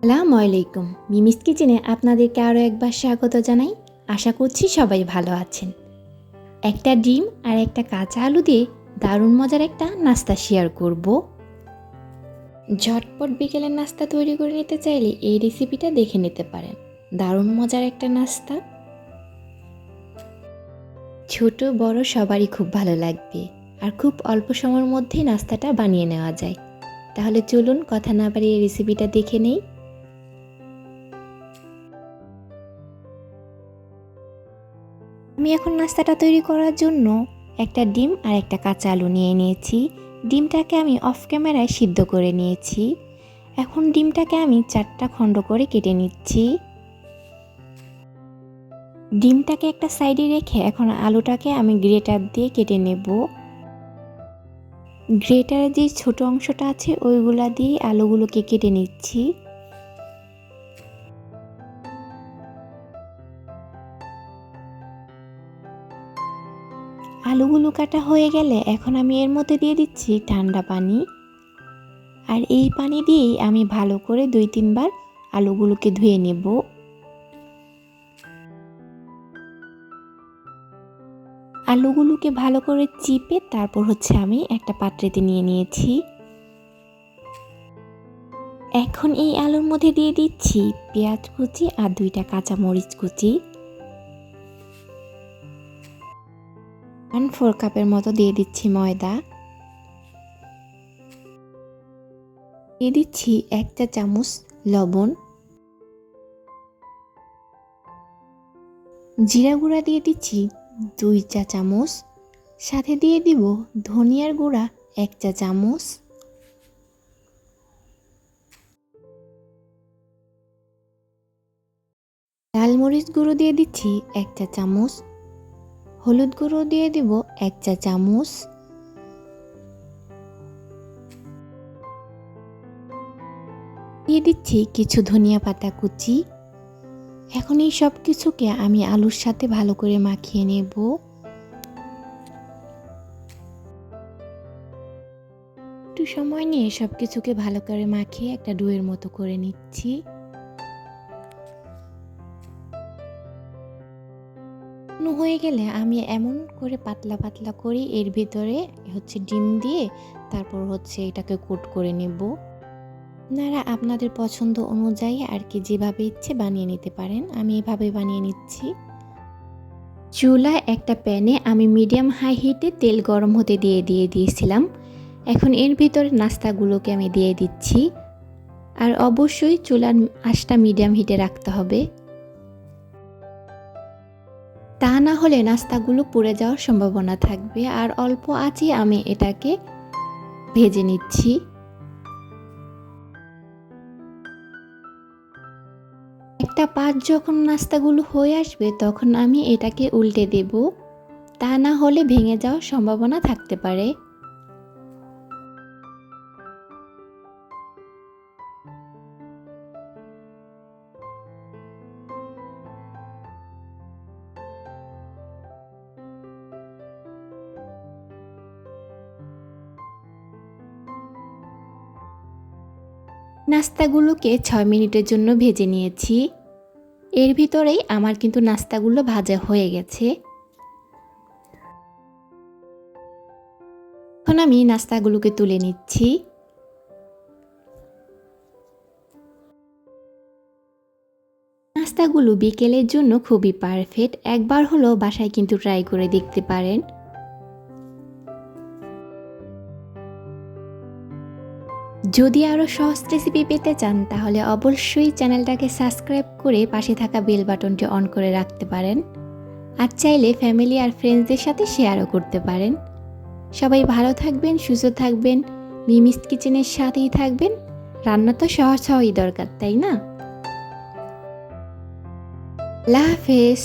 আসসালামু আলাইকুম। মিমিস কিচেনে আপনাদেরকে আরও একবার স্বাগত জানাই। আশা করছি সবাই ভালো আছেন। একটা ডিম আর একটা কাঁচা আলু দিয়ে দারুণ মজার একটা নাস্তা শেয়ার করব। ঝটপট বিকেলের নাস্তা তৈরি করে নিতে চাইলে এই রেসিপিটা দেখে নিতে পারেন। দারুণ মজার একটা নাস্তা, ছোট বড় সবারই খুব ভালো লাগবে আর খুব অল্প সময়ের মধ্যেই নাস্তাটা বানিয়ে নেওয়া যায়। তাহলে চলুন কথা না বাড়িয়ে রেসিপিটা দেখে নেই। আমি এখন নাস্তাটা তৈরি করার জন্য একটা ডিম আর একটা কাঁচা আলু নিয়ে নিয়েছি। ডিমটাকে আমি অফ ক্যামেরায় সিদ্ধ করে নিয়েছি। এখন ডিমটাকে আমি 4টা খণ্ড করে কেটে নিচ্ছি। ডিমটাকে একটা সাইডে রেখে এখন আলুটাকে আমি গ্রেটার দিয়ে কেটে নেব। গ্রেটারে যে ছোট অংশটা আছে ওইগুলা দিয়ে আলুগুলোকে কেটে নিচ্ছি। আলুগুলো কাটা হয়ে গেলে এখন আমি এর মধ্যে দিয়ে দিচ্ছি ঠান্ডা পানি। আর এই পানি দিয়েই আমি ভালো করে 2-3 বার আলুগুলোকে ধুয়ে নেব। আলুগুলোকে ভালো করে চিপে তারপর আমি একটা পাত্রেতে নিয়ে নিয়েছি। এখন এই আলুর মধ্যে দিয়ে দিচ্ছি পেঁয়াজ কুচি আর 2টা কাঁচামরিচ কুচি। 1/4 কাপের মতো দিয়ে দিচ্ছি ময়দা। দিয়ে দিচ্ছি 1 চা চামচ লবণ। জিরা গুঁড়া দিয়ে দিচ্ছি 2 চা চামচ। সাথে দিয়ে দিব ধনিয়ার গুঁড়া 1 চা চামচ। লাল মরিচ গুঁড়ো দিয়ে দিচ্ছি 1 চা চামচ। হলুদ গুঁড়ো দিয়ে দিব 1 চা চামচ। দিয়ে দিচ্ছি কিছু ধনিয়া পাতা কুচি। এখন এই সব কিছুকে আমি আলুর সাথে ভালো করে মাখিয়ে নেব। একটু সময় নিয়ে সব কিছুকে ভালো করে মাখিয়ে একটা ডোয়ের মতো করে নিচ্ছি। হয়ে গেলে আমি এমন করে পাতলা পাতলা করে এর ভিতরে ডিম দিয়ে তারপর এটাকে কোট করে নেব। আপনারা আপনাদের পছন্দ অনুযায়ী আর কি যেভাবে ইচ্ছে বানিয়ে নিতে পারেন। আমি এভাবে বানিয়ে নিচ্ছি। চুলায় একটা প্যানে আমি মিডিয়াম হাই হিটে তেল গরম হতে দিয়েছিলাম। এখন এর ভিতরে নাস্তাগুলোকে আমি দিয়ে দিচ্ছি। আর অবশ্যই চুলার আঁচটা মিডিয়াম হিটে রাখতে হবে, তা না হলে নাস্তাগুলো পুড়ে যাওয়ার সম্ভাবনা থাকবে। আর অল্প আঁচে আমি এটাকে ভেজে নিচ্ছি। একটা পাঁচ যখন নাস্তাগুলো হয়ে আসবে তখন আমি এটাকে উল্টে দেব, তা না হলে ভেঙে যাওয়ার সম্ভাবনা থাকতে পারে। নাস্তাগুলোকে 6 মিনিটের জন্য ভেজে নিয়েছি। এর ভিতরেই আমার কিন্তু নাস্তাগুলো ভাজা হয়ে গেছে। এখন আমি নাস্তাগুলোকে তুলে নিচ্ছি। নাস্তাগুলো বিকেলের জন্য খুবই পারফেক্ট। একবার হলেও বাসায় কিন্তু ট্রাই করে দেখতে পারেন। যদি আরও সহজ রেসিপি পেতে চান তাহলে অবশ্যই চ্যানেলটাকে সাবস্ক্রাইব করে পাশে থাকা বেল বাটনটি অন করে রাখতে পারেন। আর চাইলে ফ্যামিলি আর ফ্রেন্ডসদের সাথে শেয়ারও করতে পারেন। সবাই ভালো থাকবেন, সুস্থ থাকবেন, মিমিস কিচেনের সাথেই থাকবেন। রান্না তো সহজ হওয়াই দরকার, তাই না? আল্লাহ হাফেজ।